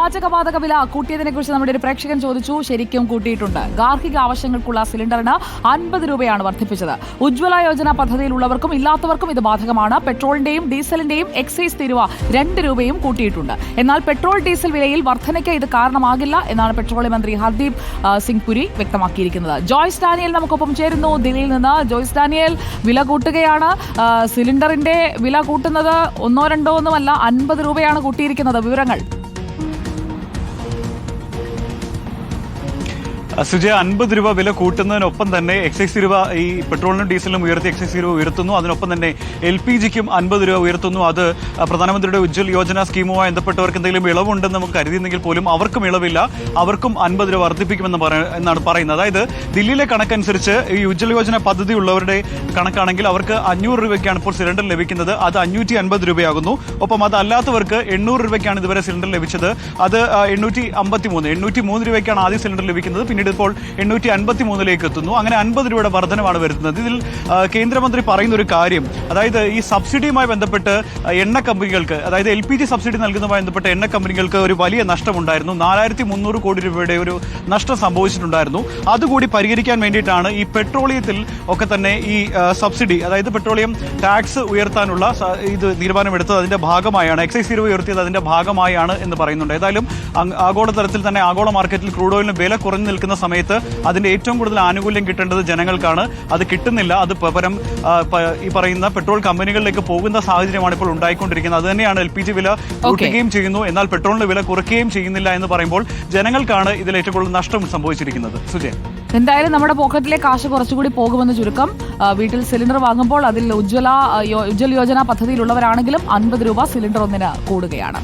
പാചകവാതക വില കൂട്ടിയതിനെ കുറിച്ച് നമ്മുടെ ഒരു പ്രേക്ഷകൻ ചോദിച്ചു. ശരിക്കും കൂട്ടിയിട്ടുണ്ട്. ഗാർഹിക ആവശ്യങ്ങൾക്കുള്ള സിലിണ്ടറിന് 50 രൂപയാണ് വർദ്ധിപ്പിച്ചത്. ഉജ്ജ്വല യോജന പദ്ധതിയിലുള്ളവർക്കും ഇല്ലാത്തവർക്കും ഇത് ബാധകമാണ്. പെട്രോളിന്റെയും ഡീസലിന്റെയും എക്സൈസ് തീരുവ 2 രൂപയും കൂട്ടിയിട്ടുണ്ട്. എന്നാൽ പെട്രോൾ ഡീസൽ വിലയിൽ വർധനയ്ക്ക് ഇത് കാരണമാകില്ല എന്നാണ് പെട്രോളിയം മന്ത്രി ഹർദീപ് സിംഗ് പുരി വ്യക്തമാക്കിയിരിക്കുന്നത്. ജോയ്സ് ഡാനിയൽ നമുക്കൊപ്പം ചേരുന്നു ദില്ലിയിൽ നിന്ന്. ജോയ്സ് ഡാനിയൽ, വില കൂട്ടുകയാണ്. സിലിണ്ടറിന്റെ വില കൂട്ടുന്നത് ഒന്നോ രണ്ടോ ഒന്നുമല്ല, 50 രൂപയാണ് കൂട്ടിയിരിക്കുന്നത്. വിവരങ്ങൾ. സുജയ, 50 രൂപ വില കൂട്ടുന്നതിനൊപ്പം തന്നെ എക്സൈസ് തീരുവ ഈ പെട്രോളിനും ഡീസലിനും ഉയർത്തി എക്സൈസ് തീരുവ ഉയർത്തുന്നു. അതിനൊപ്പം തന്നെ LPGക്കും 50 രൂപ ഉയർത്തുന്നു. അത് പ്രധാനമന്ത്രിയുടെ ഉജ്ജ്വൽ യോജന സ്കീമുമായി ബന്ധപ്പെട്ടവർക്ക് എന്തെങ്കിലും ഇളവുണ്ടെന്ന് നമുക്ക് കരുതിയെങ്കിൽ പോലും അവർക്കും ഇളവില്ല. അവർക്കും 50 രൂപ വർദ്ധിപ്പിക്കുമെന്നാണ് പറയുന്നത്. അതായത് ദില്ലിയിലെ കണക്കനുസരിച്ച് ഈ ഉജ്ജ്വൽ യോജന പദ്ധതി ഉള്ളവരുടെ കണക്കാണെങ്കിൽ അവർക്ക് 500 രൂപയ്ക്കാണ് ഇപ്പോൾ സിലിണ്ടർ ലഭിക്കുന്നത്. അത് 550 രൂപയാകുന്നു. ഒപ്പം അതല്ലാത്തവർക്ക് 800 രൂപയ്ക്കാണ് ഇതുവരെ സിലിണ്ടർ ലഭിച്ചത്. അത് 803 രൂപയ്ക്കാണ് ആദ്യം സിലിണ്ടർ ലഭിക്കുന്നത്. പിന്നീട് ഇപ്പോൾ 853 എത്തുന്നു. അങ്ങനെ 50 രൂപയുടെ വർധനമാണ് വരുന്നത്. ഇതിൽ കേന്ദ്രമന്ത്രി പറയുന്ന ഒരു കാര്യം, അതായത് ഈ സബ്സിഡിയുമായി ബന്ധപ്പെട്ട് എണ്ണ കമ്പനികൾക്ക്, അതായത് LPG സബ്സിഡി നൽകുന്നതുമായി ബന്ധപ്പെട്ട് എണ്ണ കമ്പനികൾക്ക് ഒരു വലിയ നഷ്ടമുണ്ടായിരുന്നു. 4300 കോടി രൂപയുടെ ഒരു നഷ്ടം സംഭവിച്ചിട്ടുണ്ടായിരുന്നു. അതുകൂടി പരിഹരിക്കാൻ വേണ്ടിയിട്ടാണ് ഈ പെട്രോളിയത്തിൽ ഒക്കെ തന്നെ ഈ സബ്സിഡി, അതായത് പെട്രോളിയം ടാക്സ് ഉയർത്താനുള്ള ഇത് തീരുമാനമെടുത്തത് അതിന്റെ ഭാഗമായാണ്. എക്സൈസ് തീരുവ ഉയർത്തിയത് അതിന്റെ ഭാഗമായാണ് എന്ന് പറയുന്നുണ്ട്. ഏതായാലും ആഗോളതലത്തിൽ തന്നെ ആഗോള മാർക്കറ്റിൽ ക്രൂഡ് ഓയിലിന് വില കുറഞ്ഞു നിൽക്കുന്ന സമയത്ത് അതിന്റെ ഏറ്റവും കൂടുതൽ ആനുകൂല്യം കിട്ടേണ്ടത് ജനങ്ങൾക്കാണ്. അത് കിട്ടുന്നില്ല. അത് പകരം ഈ പറയുന്ന പെട്രോൾ കമ്പനികളിലേക്ക് പോകുന്ന സാഹചര്യമാണ് ഇപ്പോൾ ഉണ്ടായിക്കൊണ്ടിരിക്കുന്നത്. അത് തന്നെയാണ് LPG വില കൂട്ടുകയും ചെയ്യുന്നു, എന്നാൽ പെട്രോളിന്റെ വില കുറയ്ക്കുകയും ചെയ്യുന്നില്ല എന്ന് പറയുമ്പോൾ ജനങ്ങൾക്കാണ് ഇതിൽ ഏറ്റവും കൂടുതൽ നഷ്ടം സംഭവിച്ചിരിക്കുന്നത്. സുജയ്, എന്തായാലും നമ്മുടെ പോക്കറ്റിലെ കാശ് കുറച്ചുകൂടി പോകുമെന്ന് ചുരുക്കം. വീട്ടിൽ സിലിണ്ടർ വാങ്ങുമ്പോൾ അതിൽ ഉജ്ജ്വൽ യോജന പദ്ധതിയിലുള്ളവരാണെങ്കിലും 50 രൂപ സിലിണ്ടർ ഒന്നിന് കൂടുകയാണ്.